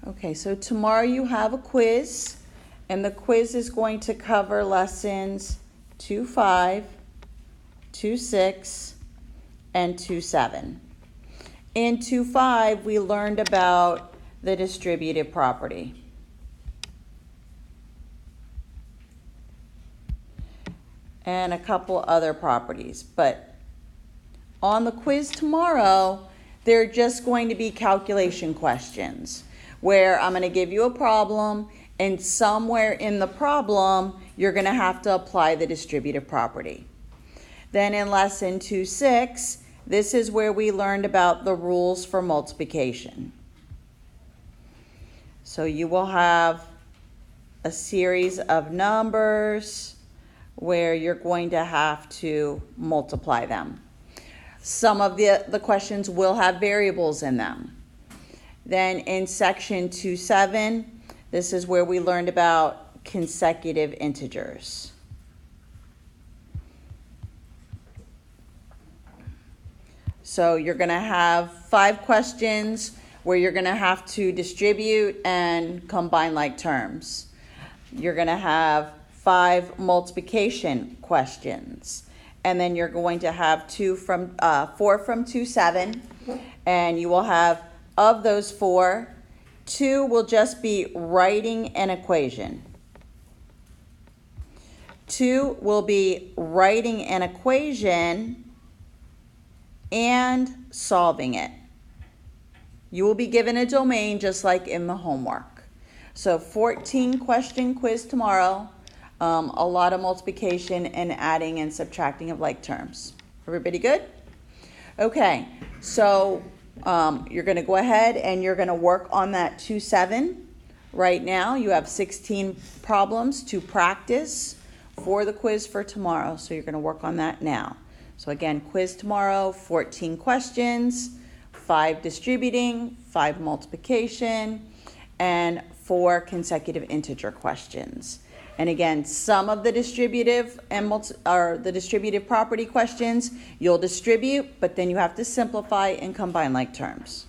Okay, so tomorrow you have a quiz, and the quiz is going to cover lessons 2.5, 2.6, and 2.7. In 2.5, we learned about the distributive property. And a couple other properties, but on the quiz tomorrow, they're just going to be calculation questions where I'm going to give you a problem, and somewhere in the problem, you're going to have to apply the distributive property. Then in lesson 2.6, this is where we learned about the rules for multiplication. So you will have a series of numbers where you're going to have to multiply them. Some of the questions will have variables in them. Then in section 2.7, this is where we learned about consecutive integers. So you're going to have 5 questions where you're going to have to distribute and combine like terms. You're going to have 5 multiplication questions. And then you're going to have 4 from 2.7, and you will have, of those 4, 2 will just be writing an equation. 2 will be writing an equation and solving it. You will be given a domain just like in the homework. So 14 question quiz tomorrow. A lot of multiplication and adding and subtracting of like terms. Everybody good? Okay, so you're going to go ahead and you're going to work on that 2.7 right now. You have 16 problems to practice for the quiz for tomorrow, so you're going to work on that now. So again, quiz tomorrow, 14 questions, 5 distributing, 5 multiplication, and 4 consecutive integer questions. And again, some of the distributive the distributive property questions you'll distribute, but then you have to simplify and combine like terms.